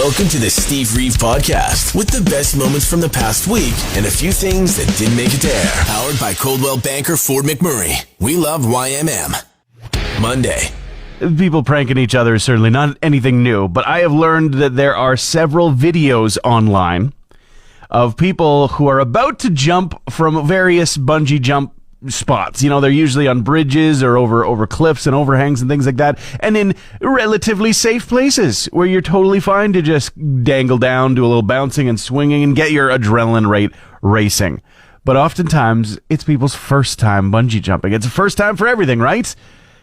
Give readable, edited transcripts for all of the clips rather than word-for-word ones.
Welcome to the Steve Reeve Podcast with the best moments from the past week and a few things that didn't make it to air. Powered by Coldwell Banker Ford McMurray. We love YMM. Monday. People pranking each other is certainly not anything new, but I have learned that there are several videos online of people who are about to jump from various bungee jump spots. You know, they're usually on bridges or over cliffs and overhangs and things like that, and in relatively safe places where you're totally fine to just dangle down, do a little bouncing and swinging and get your adrenaline rate racing. But oftentimes, it's people's first time bungee jumping. It's a first time for everything, right?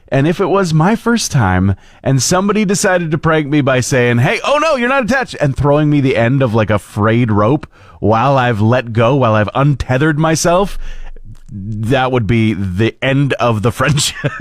And if it was my first time and somebody decided to prank me by saying, hey, oh no, you're not attached, and throwing me the end of like a frayed rope while I've let go, while I've untethered myself, that would be the end of the friendship.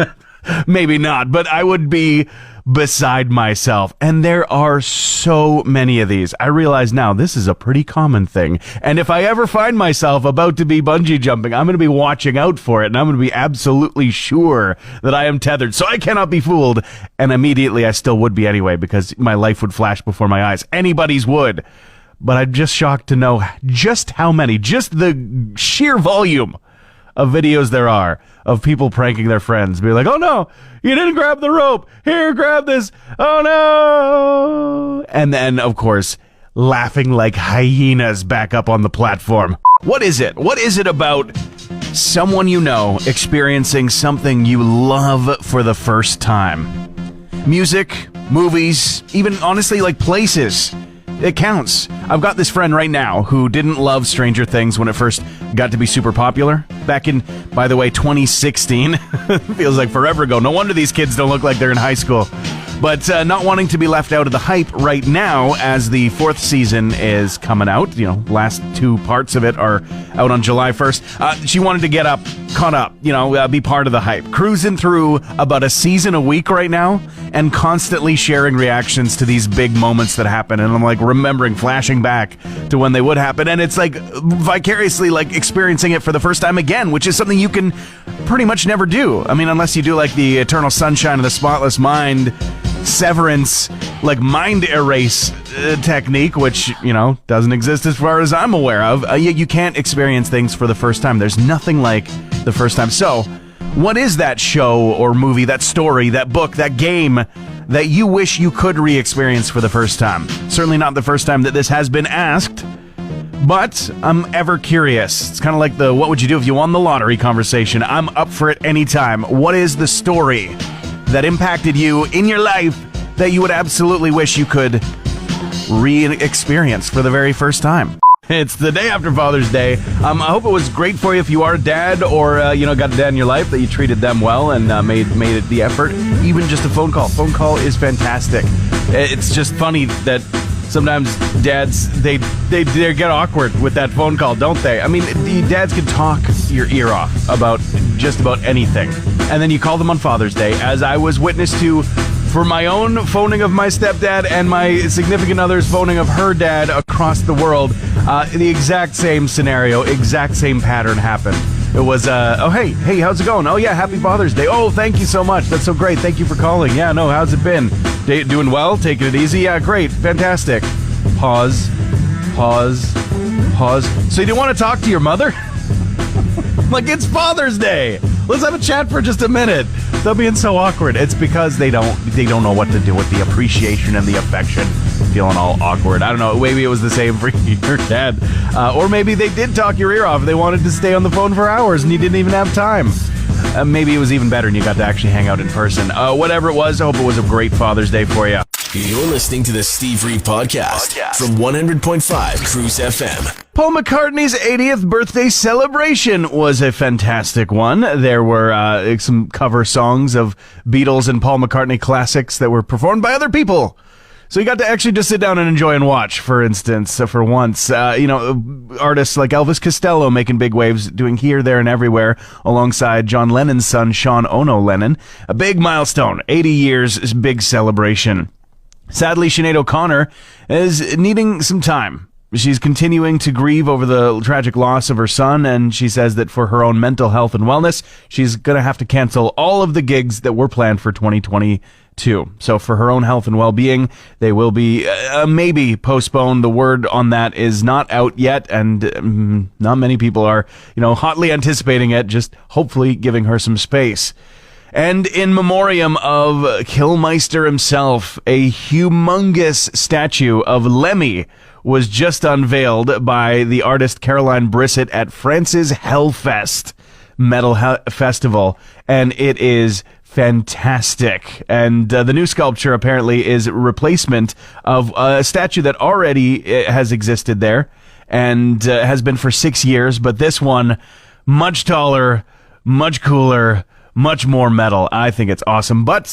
Maybe not, but I would be beside myself. And there are so many of these. I realize now this is a pretty common thing. And if I ever find myself about to be bungee jumping, I'm going to be watching out for it. And I'm going to be absolutely sure that I am tethered. So I cannot be fooled. And immediately I still would be anyway, because my life would flash before my eyes. Anybody's would. But I'm just shocked to know just how many, just the sheer volume of videos there are of people pranking their friends. Be like, oh no, you didn't grab the rope. Here, grab this. Oh no. And then, of course, laughing like hyenas back up on the platform. What is it? What is it about someone you know experiencing something you love for the first time? Music, movies, even honestly like places. It counts. I've got this friend right now who didn't love Stranger Things when it first got to be super popular. Back in, by the way, 2016. Feels like forever ago. No wonder these kids don't look like they're in high school. But not wanting to be left out of the hype right now as the fourth season is coming out. You know, last two parts of it are out on July 1st. She wanted to get caught up, be part of the hype. Cruising through about a season a week right now and constantly sharing reactions to these big moments that happen. And I'm like remembering, flashing back to when they would happen. And it's like vicariously like experiencing it for the first time again, which is something you can pretty much never do. I mean, unless you do like the Eternal Sunshine of the Spotless Mind Severance, like mind erase technique, which, doesn't exist as far as I'm aware of. You can't experience things for the first time. There's nothing like the first time. So, what is that show or movie, that story, that book, that game that you wish you could re-experience for the first time? Certainly not the first time that this has been asked, but I'm ever curious. It's kind of like the what would you do if you won the lottery conversation. I'm up for it anytime. What is the story that impacted you in your life that you would absolutely wish you could re-experience for the very first time? It's the day after Father's Day. I hope it was great for you if you are a dad or, got a dad in your life, that you treated them well and made it the effort. Even just a phone call. Phone call is fantastic. It's just funny that sometimes dads, they get awkward with that phone call, don't they? I mean, the dads can talk your ear off about just about anything. And then you call them on Father's Day, as I was witness to for my own phoning of my stepdad and my significant other's phoning of her dad across the world. The exact same scenario, exact same pattern happened. It was, oh, hey, how's it going? Oh, yeah, happy Father's Day. Oh, thank you so much. That's so great. Thank you for calling. Yeah, no, how's it been? Doing well? Taking it easy? Yeah, great. Fantastic. Pause. So you didn't want to talk to your mother? Like, it's Father's Day. Let's have a chat for just a minute. They're being so awkward. It's because they don't know what to do with the appreciation and the affection. Feeling all awkward. I don't know. Maybe it was the same for your dad. Or maybe they did talk your ear off. They wanted to stay on the phone for hours and you didn't even have time. Maybe it was even better and you got to actually hang out in person. Whatever it was, I hope it was a great Father's Day for you. You're listening to the Steve Reeve Podcast from 100.5 Cruise FM. Paul McCartney's 80th birthday celebration was a fantastic one. There were some cover songs of Beatles and Paul McCartney classics that were performed by other people. So you got to actually just sit down and enjoy and watch, for instance, for once. Artists like Elvis Costello making big waves, doing Here, There, and Everywhere, alongside John Lennon's son, Sean Ono Lennon. A big milestone, 80 years, big celebration. Sadly, Sinead O'Connor is needing some time. She's continuing to grieve over the tragic loss of her son, and she says that for her own mental health and wellness, she's going to have to cancel all of the gigs that were planned for 2022. So for her own health and well-being, they will be maybe postponed. The word on that is not out yet, and not many people are, hotly anticipating it, just hopefully giving her some space. And in memoriam of Killmeister himself, a humongous statue of Lemmy was just unveiled by the artist Caroline Brissett at France's Hellfest Metal Festival, and it is fantastic. And the new sculpture apparently is a replacement of a statue that already has existed there and has been for 6 years, but this one, much taller, much cooler, much more metal. I think it's awesome, but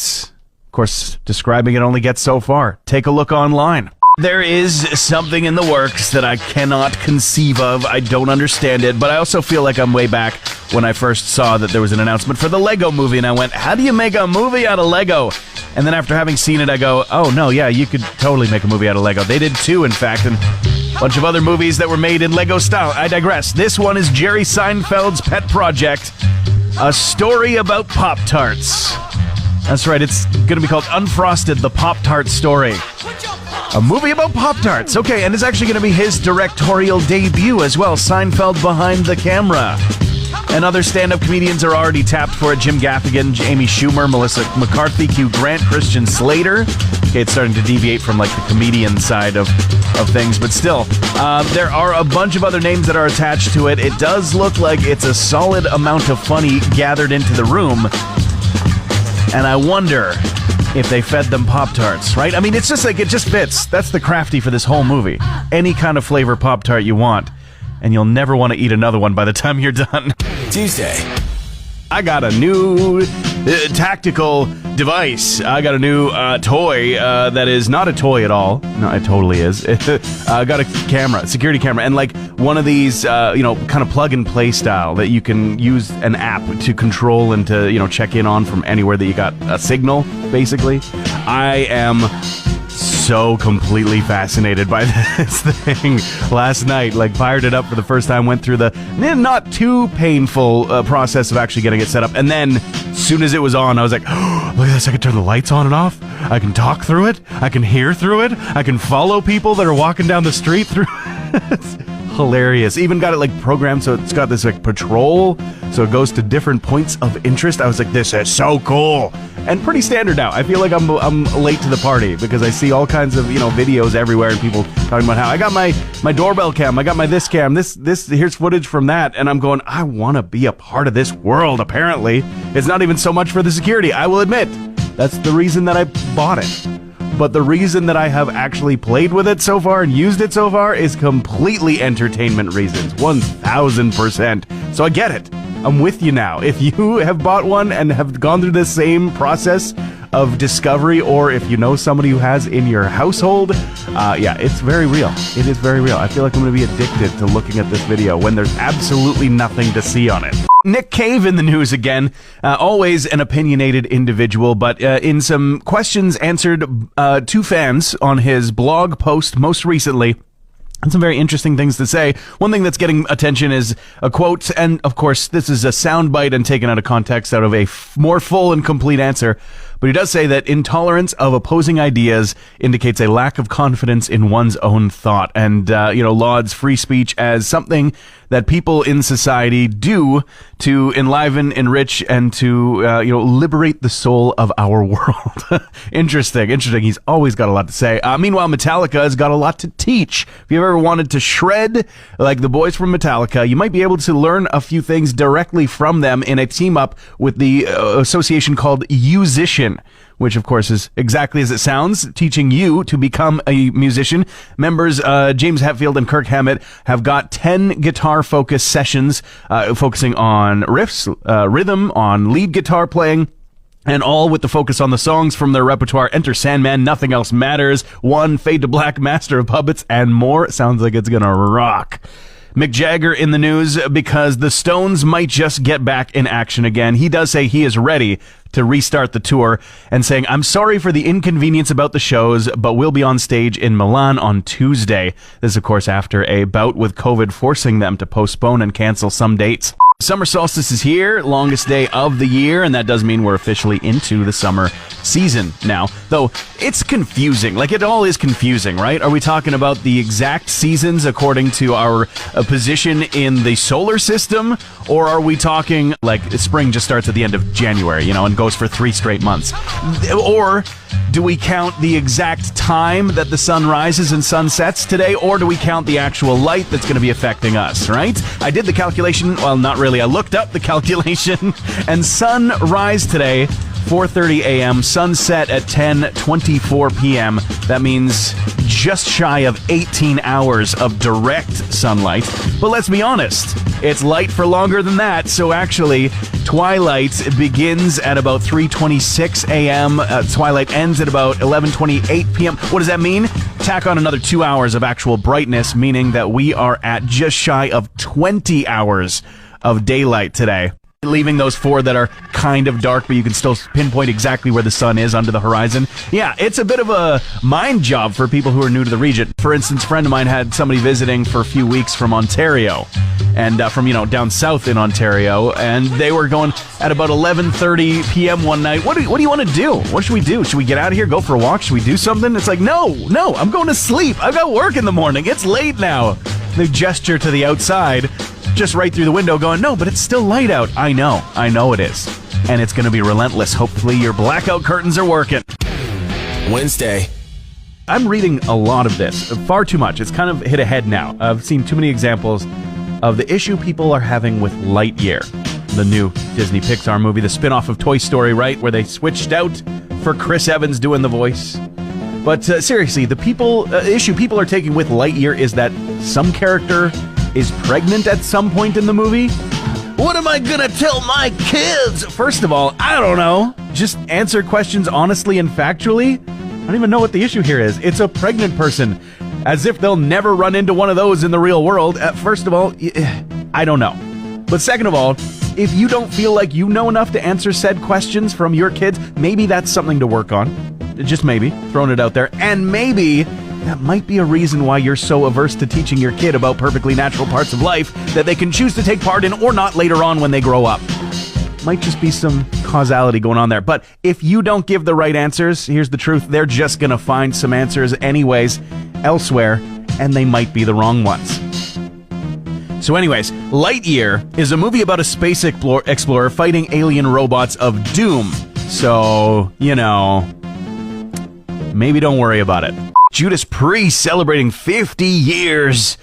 of course, describing it only gets so far. Take a look online. There is something in the works that I cannot conceive of. I don't understand it, but I also feel like I'm way back when I first saw that there was an announcement for the Lego movie, and I went, how do you make a movie out of Lego? And then after having seen it, I go, oh no, yeah, you could totally make a movie out of Lego. They did too, in fact, and a bunch of other movies that were made in Lego style. I digress. This one is Jerry Seinfeld's pet project, a story about Pop-Tarts. That's right, it's going to be called Unfrosted, the Pop-Tart Story. A movie about Pop-Tarts. Okay, and it's actually going to be his directorial debut as well. Seinfeld behind the camera. And other stand-up comedians are already tapped for it. Jim Gaffigan, Amy Schumer, Melissa McCarthy, Hugh Grant, Christian Slater. Okay, it's starting to deviate from like the comedian side of things, but still, there are a bunch of other names that are attached to it. It does look like it's a solid amount of funny gathered into the room. And I wonder if they fed them Pop-Tarts, right? I mean, it's just like, it just fits. That's the crafty for this whole movie. Any kind of flavor Pop-Tart you want, and you'll never want to eat another one by the time you're done. Tuesday. I got a new tactical device. I got a new toy that is not a toy at all. No, it totally is. I got a camera, security camera, and like one of these, kind of plug and play style that you can use an app to control and to, check in on from anywhere that you got a signal, basically. I am so completely fascinated by this thing. Last night, fired it up for the first time, went through the not too painful process of actually getting it set up, and then as soon as it was on, I was like, oh, look at this, I can turn the lights on and off, I can talk through it, I can hear through it, I can follow people that are walking down the street through it's hilarious. Even got it programmed so it's got this patrol, so it goes to different points of interest. I was like, this is so cool. And pretty standard now. I feel like I'm late to the party because I see all kinds of videos everywhere and people talking about how I got my doorbell cam, I got my this cam, this here's footage from that, and I'm going, I want to be a part of this world. Apparently, it's not even so much for the security. I will admit that's the reason that I bought it. But the reason that I have actually played with it so far and used it so far is completely entertainment reasons, 1000%. So I get it. I'm with you now. If you have bought one and have gone through the same process of discovery, or if you know somebody who has in your household, it's very real. It is very real. I feel like I'm going to be addicted to looking at this video when there's absolutely nothing to see on it. Nick Cave in the news again. Always an opinionated individual, but in some questions answered to fans on his blog post most recently, and some very interesting things to say. One thing that's getting attention is a quote, and of course this is a soundbite and taken out of context out of a more full and complete answer. But he does say that intolerance of opposing ideas indicates a lack of confidence in one's own thought, and lauds free speech as something that people in society do to enliven, enrich, and to liberate the soul of our world. Interesting. He's always got a lot to say. Meanwhile, Metallica has got a lot to teach. If you've ever wanted to shred like the boys from Metallica, you might be able to learn a few things directly from them in a team up with the association called Musician, which of course is exactly as it sounds, teaching you to become a musician. Members James Hetfield and Kirk Hammett have got 10 guitar-focused sessions focusing on riffs, rhythm, on lead guitar playing, and all with the focus on the songs from their repertoire. Enter Sandman, Nothing Else Matters, One, Fade to Black, Master of Puppets, and more. Sounds like it's gonna rock. Mick Jagger in the news because the Stones might just get back in action again. He does say he is ready to restart the tour and saying, "I'm sorry for the inconvenience about the shows, but we'll be on stage in Milan on Tuesday." This, of course, after a bout with COVID forcing them to postpone and cancel some dates. Summer solstice is here, longest day of the year, and that does mean we're officially into the summer season now. Though it's confusing, like it all is confusing, right? Are we talking about the exact seasons according to our position in the solar system? Or are we talking like spring just starts at the end of January, and goes for 3 straight months? Or do we count the exact time that the sun rises and sun sets today? Or do we count the actual light that's going to be affecting us, right? I did the calculation. Well, not really. I looked up the calculation, and sunrise today, 4:30 a.m., sunset at 10:24 p.m. That means just shy of 18 hours of direct sunlight. But let's be honest, it's light for longer than that. So actually, twilight begins at about 3:26 a.m. Twilight ends at about 11:28 p.m. What does that mean? Tack on another 2 hours of actual brightness, meaning that we are at just shy of 20 hours of daylight today, leaving those 4 that are kind of dark, but you can still pinpoint exactly where the sun is under the horizon. Yeah, it's a bit of a mind job for people who are new to the region. For instance, a friend of mine had somebody visiting for a few weeks from Ontario, and from down south in Ontario, and they were going at about 11:30 p.m. one night. What do you want to do? What should we do? Should we get out of here, go for a walk? Should we do something? It's like, no, I'm going to sleep. I've got work in the morning. It's late now. They gesture to the outside, just right through the window going, no, but it's still light out. I know it is. And it's going to be relentless. Hopefully your blackout curtains are working. Wednesday. I'm reading a lot of this, far too much. It's kind of hit a head now. I've seen too many examples of the issue people are having with Lightyear, the new Disney Pixar movie, the spin-off of Toy Story, right, where they switched out for Chris Evans doing the voice. But seriously, the issue people are taking with Lightyear is that some character is pregnant at some point in the movie. What am I gonna tell my kids? First of all, I don't know. Just answer questions honestly and factually. I don't even know what the issue here is. It's a pregnant person. As if they'll never run into one of those in the real world. First of all, I don't know. But second of all, if you don't feel like you know enough to answer said questions from your kids, maybe that's something to work on. Just maybe. Throwing it out there. And maybe that might be a reason why you're so averse to teaching your kid about perfectly natural parts of life that they can choose to take part in or not later on when they grow up. Might just be some causality going on there. But if you don't give the right answers, here's the truth, they're just going to find some answers anyways elsewhere, and they might be the wrong ones. So anyways, Lightyear is a movie about a space explorer fighting alien robots of doom. So, maybe don't worry about it. Judas Priest celebrating 50 years.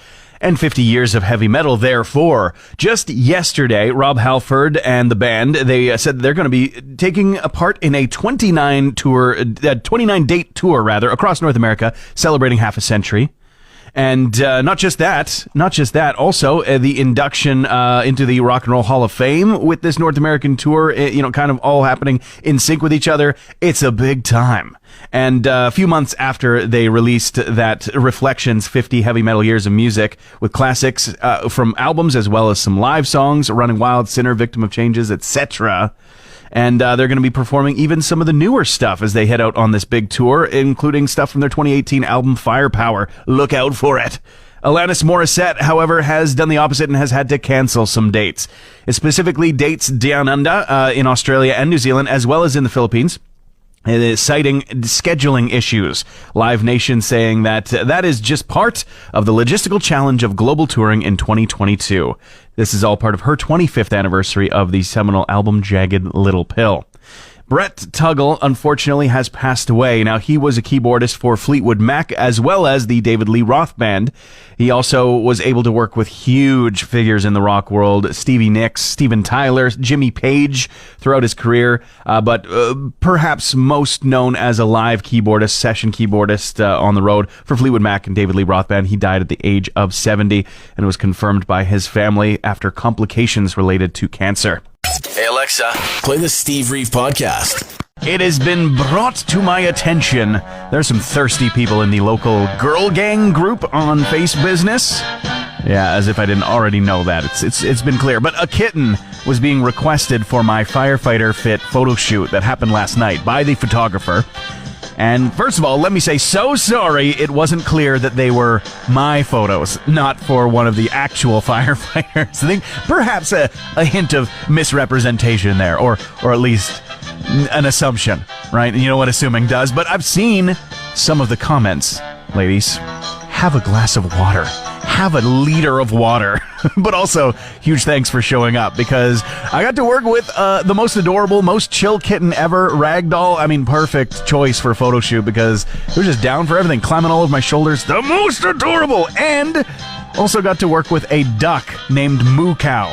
And 50 years of heavy metal, therefore. Just yesterday, Rob Halford and the band, they said they're going to be taking a part in a 29-date tour, across North America, celebrating half a century. And not just that, also the induction into the Rock and Roll Hall of Fame with this North American tour, kind of all happening in sync with each other. It's a big time. And a few months after they released that Reflections 50 Heavy Metal Years of Music with classics from albums as well as some live songs, Running Wild, Sinner, Victim of Changes, etc., and they're going to be performing even some of the newer stuff as they head out on this big tour, including stuff from their 2018 album Firepower. Look out for it. Alanis Morissette, however, has done the opposite and has had to cancel some dates. Specifically dates down under in Australia and New Zealand, as well as in the Philippines. It is citing scheduling issues. Live Nation saying that that is just part of the logistical challenge of global touring in 2022. This is all part of her 25th anniversary of the seminal album Jagged Little Pill. Brett Tuggle, unfortunately, has passed away. Now, he was a keyboardist for Fleetwood Mac as well as the David Lee Roth Band. He also was able to work with huge figures in the rock world, Stevie Nicks, Steven Tyler, Jimmy Page throughout his career, but perhaps most known as a live keyboardist, session keyboardist on the road for Fleetwood Mac and David Lee Roth Band. He died at the age of 70 and was confirmed by his family after complications related to cancer. Hey Alexa, play the Steve Reeve podcast. It has been brought to my attention. There's some thirsty people in the local girl gang group on Face Business. Yeah, as if I didn't already know that. It's been clear. But a kitten was being requested for my firefighter fit photo shoot that happened last night by the photographer. And first of all, let me say, so sorry it wasn't clear that they were my photos, not for one of the actual firefighters. I think perhaps a hint of misrepresentation there, or at least an assumption, right? You know what assuming does. But I've seen some of the comments, ladies. Have a glass of water. Have a liter of water. But also, huge thanks for showing up, because I got to work with the most adorable, most chill kitten ever, Ragdoll. I mean, perfect choice for a photo shoot, because they're just down for everything, climbing all over my shoulders. The most adorable! And also got to work with a duck named Moo Cow.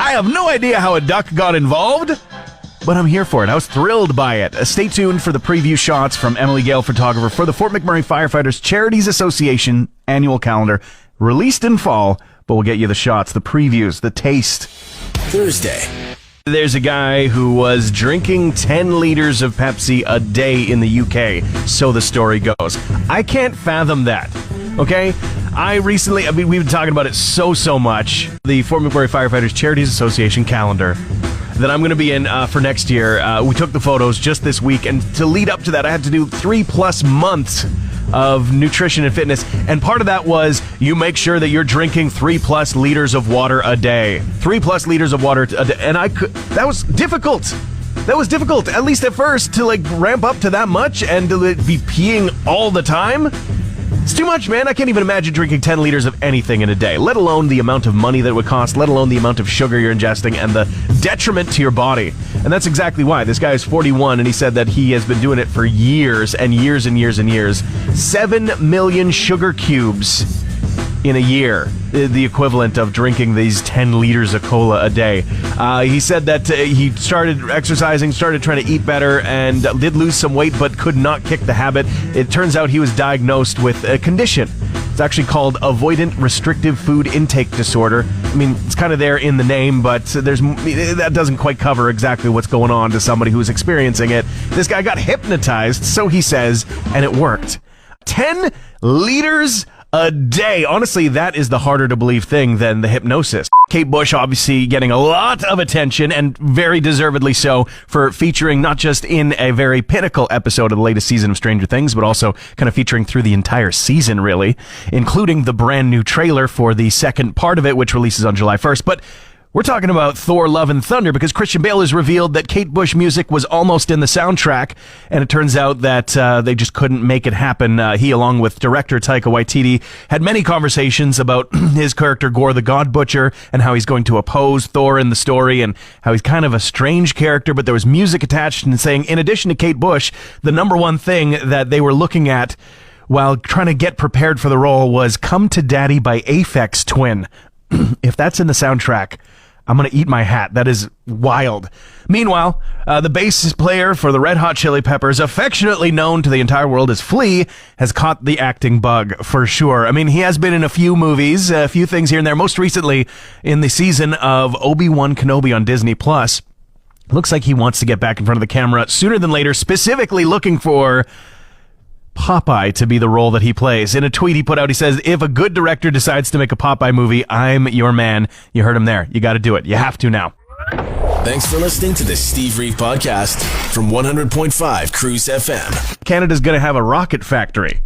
I have no idea how a duck got involved, but I'm here for it. I was thrilled by it. Stay tuned for the preview shots from Emily Gale, photographer, for the Fort McMurray Firefighters Charities Association annual calendar, released in fall, but we'll get you the shots, the previews, the taste. Thursday. There's a guy who was drinking 10 liters of Pepsi a day in the UK, so the story goes. I can't fathom that, okay? We've been talking about it so much, the Fort McMurray Firefighters Charities Association calendar that I'm going to be in for next year. We took the photos just this week, and to lead up to that, I had to do 3+ months of nutrition and fitness, and part of that was you make sure that you're drinking 3+ liters of water a day. 3+ liters of water a day, and that was difficult. That was difficult, at least at first, to ramp up to that much and to be peeing all the time. It's too much, man. I can't even imagine drinking 10 liters of anything in a day, let alone the amount of money that it would cost, let alone the amount of sugar you're ingesting and the detriment to your body. And that's exactly why. This guy is 41, and he said that he has been doing it for years and years and years and years. 7 million sugar cubes in a year, the equivalent of drinking these 10 liters of cola a day. He said that he started exercising, started trying to eat better, and did lose some weight, but could not kick the habit. It turns out he was diagnosed with a condition. It's actually called avoidant restrictive food intake disorder. I mean, it's kind of there in the name, but that doesn't quite cover exactly what's going on to somebody who's experiencing it. This guy got hypnotized, so he says, and it worked. 10 liters a day. Honestly, that is the harder to believe thing than the hypnosis. Kate Bush obviously getting a lot of attention, and very deservedly so, for featuring not just in a very pinnacle episode of the latest season of Stranger Things, but also kind of featuring through the entire season, really, including the brand new trailer for the second part of it, which releases on July 1st. But we're talking about Thor: Love and Thunder, because Christian Bale has revealed that Kate Bush music was almost in the soundtrack, and it turns out that they just couldn't make it happen. He, along with director Taika Waititi, had many conversations about his character Gore the God Butcher, and how he's going to oppose Thor in the story, and how he's kind of a strange character, but there was music attached, and saying, in addition to Kate Bush, the number one thing that they were looking at while trying to get prepared for the role was Come to Daddy by Aphex Twin. If that's in the soundtrack, I'm going to eat my hat. That is wild. Meanwhile, the bass player for the Red Hot Chili Peppers, affectionately known to the entire world as Flea, has caught the acting bug for sure. I mean, he has been in a few movies, a few things here and there, most recently in the season of Obi-Wan Kenobi on Disney+. Looks like he wants to get back in front of the camera sooner than later, specifically looking for Popeye to be the role that he plays. In a tweet he put out, he says, if a good director decides to make a Popeye movie, I'm your man. You heard him there. You got to do it. You have to now. Thanks for listening to the Steve Reeve Podcast from 100.5 Cruise FM. Canada's going to have a rocket factory.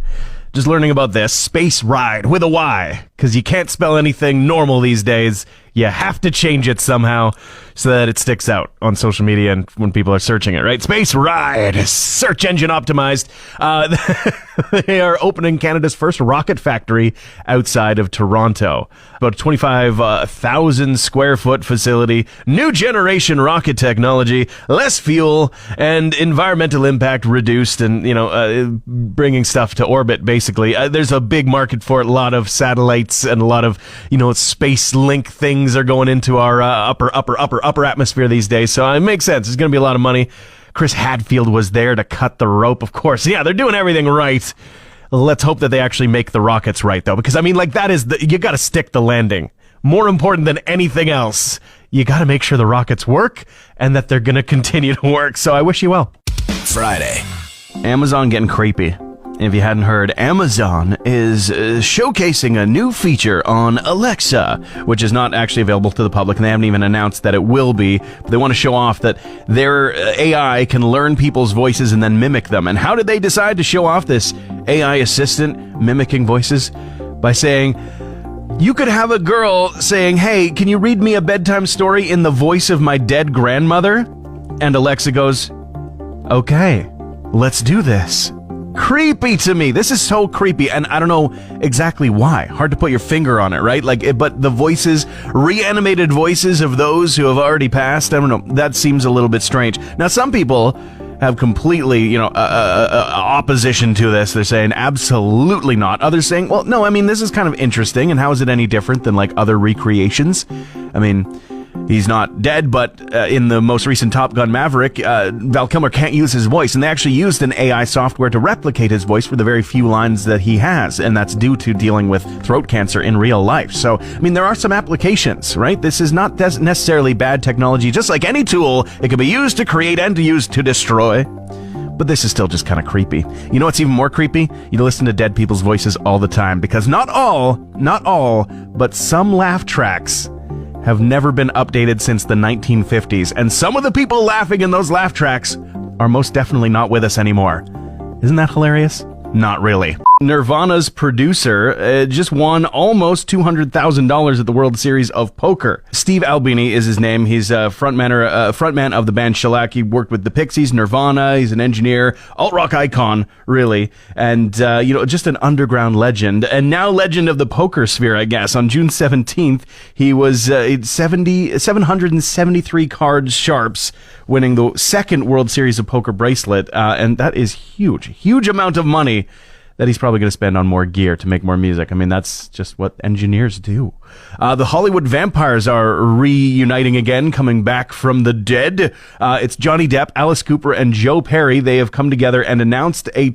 Just learning about this. Space Ride with a Y, because you can't spell anything normal these days. You have to change it somehow so that it sticks out on social media and when people are searching it, right? Space Ride, search engine optimized. They are opening Canada's first rocket factory outside of Toronto. About a 25,000 square foot facility, new generation rocket technology, less fuel, and environmental impact reduced, and, bringing stuff to orbit, basically. There's a big market for it, a lot of satellites and a lot of, space link things are going into our upper atmosphere these days, so it makes sense. It's going to be a lot of money. Chris Hadfield was there to cut the rope, of course. Yeah, they're doing everything right. Let's hope that they actually make the rockets right, though, because, that is you got to stick the landing. More important than anything else, you got to make sure the rockets work and that they're going to continue to work, so I wish you well. Friday. Amazon getting creepy. if you hadn't heard, Amazon is showcasing a new feature on Alexa, which is not actually available to the public, and they haven't even announced that it will be. But they want to show off that their AI can learn people's voices and then mimic them. And how did they decide to show off this AI assistant mimicking voices? By saying, you could have a girl saying, hey, can you read me a bedtime story in the voice of my dead grandmother? And Alexa goes, okay, let's do this. Creepy to me. This is so creepy, and I don't know exactly why. Hard to put your finger on it, right? But the voices, reanimated voices of those who have already passed, I don't know. That seems a little bit strange. Now, some people have completely, opposition to this. They're saying absolutely not. Others saying, well, no, I mean, this is kind of interesting, and how is it any different than other recreations? I mean, he's not dead, but in the most recent Top Gun Maverick, Val Kilmer can't use his voice, and they actually used an AI software to replicate his voice for the very few lines that he has, and that's due to dealing with throat cancer in real life. So, I mean, there are some applications, right? This is not necessarily bad technology. Just like any tool, it can be used to create and used to destroy. But this is still just kind of creepy. You know what's even more creepy? You listen to dead people's voices all the time, because not all, but some laugh tracks have never been updated since the 1950s, and some of the people laughing in those laugh tracks are most definitely not with us anymore. Isn't that hilarious? Not really. Nirvana's producer just won almost $200,000 at the World Series of Poker. Steve Albini is his name. He's a frontman of the band Shellac. He worked with the Pixies, Nirvana. He's an engineer, alt-rock icon, really, and just an underground legend, and now legend of the poker sphere, I guess. On June 17th, he was 773 cards sharps, winning the second World Series of Poker bracelet, and that is huge amount of money that he's probably going to spend on more gear to make more music. I mean, that's just what engineers do. The Hollywood vampires are reuniting again, coming back from the dead. It's Johnny Depp, Alice Cooper, and Joe Perry. They have come together and announced a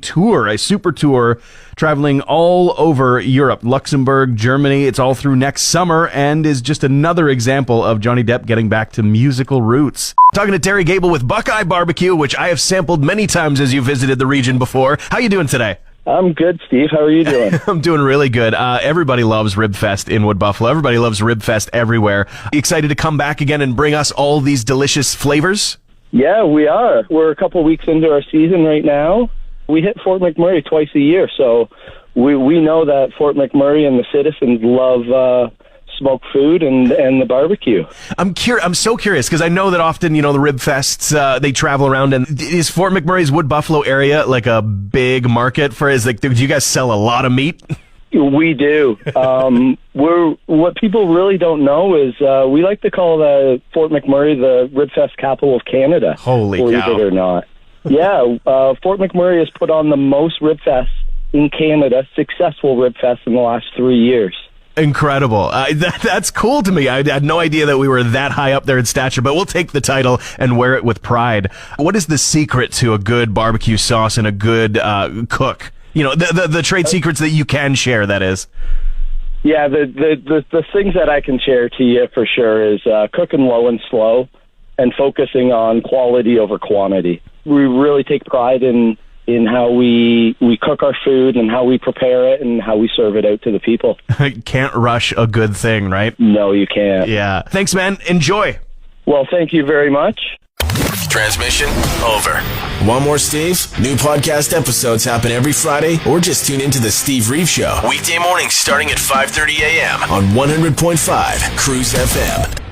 super tour, traveling all over Europe, Luxembourg, Germany. It's all through next summer, and is just another example of Johnny Depp getting back to musical roots. Talking to Terry Gable with Buckeye BBQ, which I have sampled many times as you visited the region before. How you doing today? I'm good, Steve. How are you doing? I'm doing really good. Everybody loves Ribfest in Wood Buffalo. Everybody loves Ribfest everywhere. You excited to come back again and bring us all these delicious flavors? Yeah, we are. We're a couple weeks into our season right now. We hit Fort McMurray twice a year, so we know that Fort McMurray and the citizens love smoked food and the barbecue. I'm so curious, because I know that often, the Ribfests, they travel around, and is Fort McMurray's Wood Buffalo area like a big market for, do you guys sell a lot of meat? We do. What people really don't know is we like to call Fort McMurray the Ribfest capital of Canada. Holy cow. Believe it or not. Yeah, Fort McMurray has put on the most Ribfests in Canada, successful Ribfests in the last 3 years. Incredible. That's cool to me. I had no idea that we were that high up there in stature, but we'll take the title and wear it with pride. What is the secret to a good barbecue sauce and a good cook? The trade secrets that you can share, that is. Yeah, the things that I can share to you for sure is cooking low and slow and focusing on quality over quantity. We really take pride in how we cook our food and how we prepare it and how we serve it out to the people. Can't rush a good thing, right? No, you can't. Yeah. Thanks, man. Enjoy. Well, thank you very much. Transmission over. Want more Steve? New podcast episodes happen every Friday, or just tune into the Steve Reeve Show. Weekday mornings starting at 5:30 a.m. on 100.5 Cruise FM.